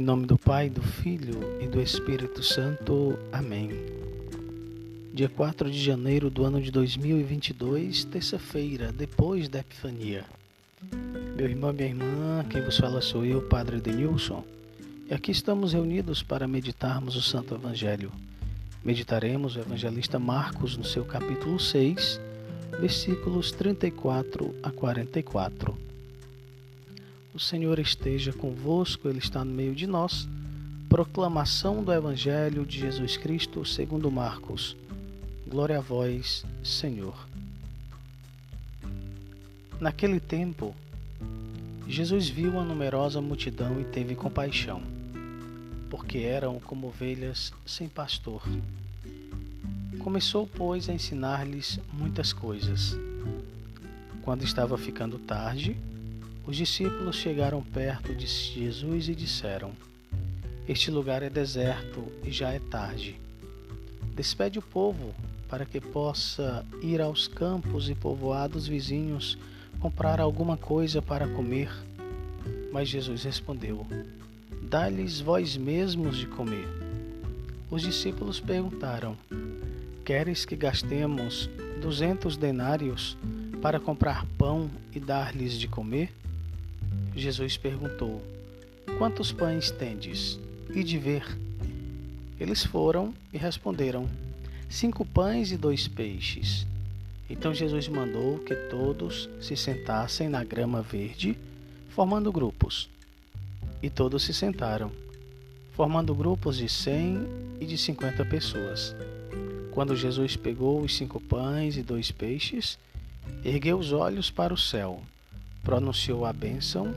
nome do Pai, do Filho e do Espírito Santo. Amém. Dia 4 de janeiro do ano de 2022, terça-feira, depois da Epifania. Meu irmão, minha irmã, quem vos fala sou eu, Padre Denilson. E aqui estamos reunidos para meditarmos o Santo Evangelho. Meditaremos o evangelista Marcos no seu capítulo 6, versículos 34 a 44. O Senhor esteja convosco, Ele está no meio de nós. Proclamação do Evangelho de Jesus Cristo segundo Marcos. Glória a vós, Senhor. Naquele tempo, Jesus viu uma numerosa multidão e teve compaixão, porque eram como ovelhas sem pastor. Começou, pois, a ensinar-lhes muitas coisas. Quando estava ficando tarde, os discípulos chegaram perto de Jesus e disseram: Este lugar é deserto e já é tarde. Despede o povo para que possa ir aos campos e povoados vizinhos comprar alguma coisa para comer. Mas Jesus respondeu: Dá-lhes vós mesmos de comer. Os discípulos perguntaram: Queres que gastemos 200 denários para comprar pão e dar-lhes de comer? Jesus perguntou: Quantos pães tendes? E de ver. Eles foram e responderam: 5 pães e 2 peixes. Então Jesus mandou que todos se sentassem na grama verde, formando grupos. E todos se sentaram, formando grupos de 100 e de 50 pessoas. Quando Jesus pegou os 5 pães e 2 peixes, ergueu os olhos para o céu, pronunciou a bênção,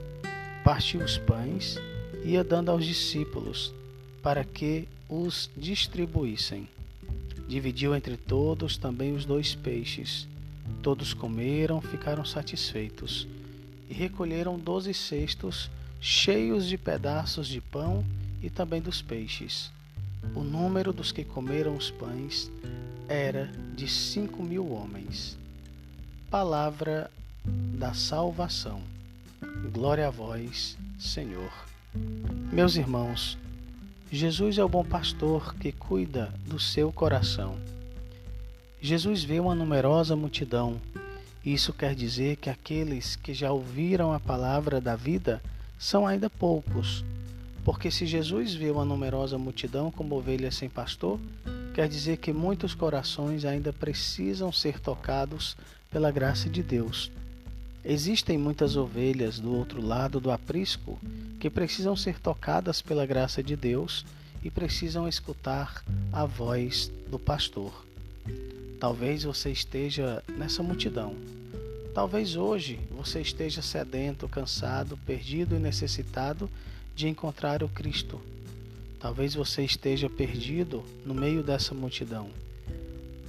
partiu os pães e ia dando aos discípulos para que os distribuíssem. Dividiu entre todos também os 2 peixes. Todos comeram, ficaram satisfeitos e recolheram 12 cestos cheios de pedaços de pão e também dos peixes. O número dos que comeram os pães era de 5.000 homens. Palavra da salvação. Glória a vós, Senhor. Meus irmãos, Jesus é o bom pastor que cuida do seu coração. Jesus vê uma numerosa multidão. Isso quer dizer que aqueles que já ouviram a palavra da vida são ainda poucos. Porque se Jesus vê uma numerosa multidão como ovelhas sem pastor, quer dizer que muitos corações ainda precisam ser tocados pela graça de Deus. Existem muitas ovelhas do outro lado do aprisco que precisam ser tocadas pela graça de Deus e precisam escutar a voz do pastor. Talvez você esteja nessa multidão. Talvez hoje você esteja sedento, cansado, perdido e necessitado de encontrar o Cristo. Talvez você esteja perdido no meio dessa multidão.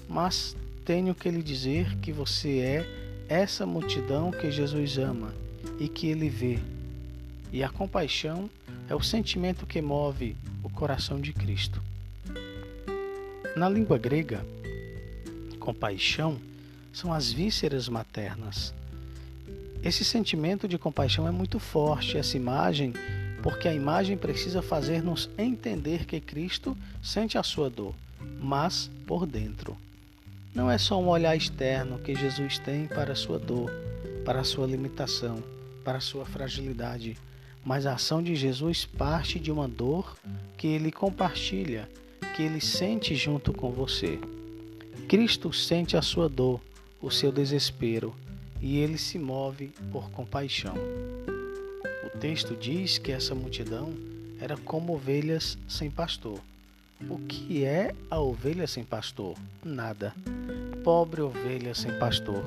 Mas tenho que lhe dizer que você é essa multidão que Jesus ama e que Ele vê. E a compaixão é o sentimento que move o coração de Cristo. Na língua grega, compaixão são as vísceras maternas. Esse sentimento de compaixão é muito forte, essa imagem, porque a imagem precisa fazer-nos entender que Cristo sente a sua dor, mas por dentro. Não é só um olhar externo que Jesus tem para a sua dor, para a sua limitação, para a sua fragilidade, mas a ação de Jesus parte de uma dor que Ele compartilha, que Ele sente junto com você. Cristo sente a sua dor, o seu desespero, e Ele se move por compaixão. O texto diz que essa multidão era como ovelhas sem pastor. O que é a ovelha sem pastor? Nada. Pobre ovelha sem pastor.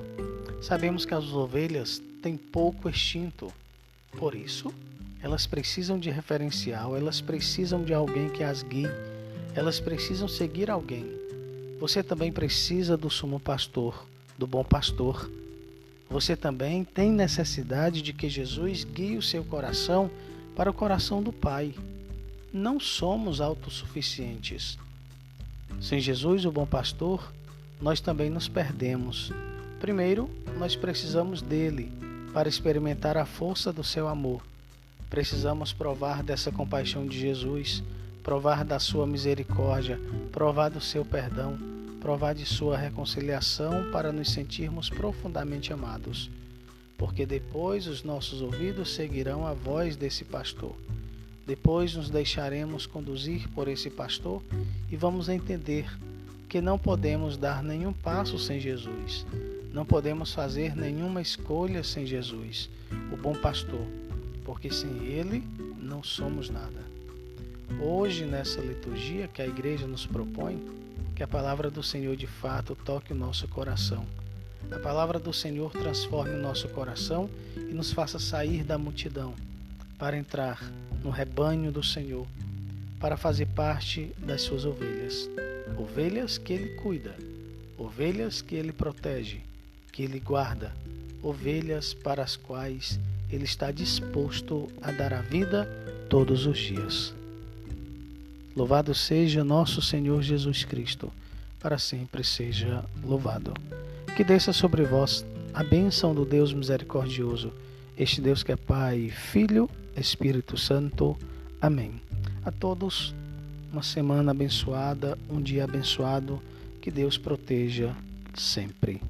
Sabemos que as ovelhas têm pouco instinto. Por isso, elas precisam de referencial, elas precisam de alguém que as guie, elas precisam seguir alguém. Você também precisa do sumo pastor, do bom pastor. Você também tem necessidade de que Jesus guie o seu coração para o coração do Pai. Não somos autossuficientes. Sem Jesus, o bom pastor, nós também nos perdemos. Primeiro, nós precisamos dele para experimentar a força do seu amor. Precisamos provar dessa compaixão de Jesus, provar da sua misericórdia, provar do seu perdão, provar de sua reconciliação para nos sentirmos profundamente amados. Porque depois os nossos ouvidos seguirão a voz desse pastor. Depois nos deixaremos conduzir por esse pastor e vamos entender que não podemos dar nenhum passo sem Jesus. Não podemos fazer nenhuma escolha sem Jesus, o bom pastor, porque sem Ele não somos nada. Hoje, nessa liturgia que a igreja nos propõe, que a palavra do Senhor de fato toque o nosso coração. A palavra do Senhor transforme o nosso coração e nos faça sair da multidão, para entrar no rebanho do Senhor, para fazer parte das suas ovelhas. Ovelhas que Ele cuida, ovelhas que Ele protege, que Ele guarda, ovelhas para as quais Ele está disposto a dar a vida todos os dias. Louvado seja nosso Senhor Jesus Cristo, para sempre seja louvado. Que desça sobre vós a bênção do Deus misericordioso, este Deus que é Pai, Filho, Espírito Santo. Amém. A todos, uma semana abençoada, um dia abençoado, que Deus proteja sempre.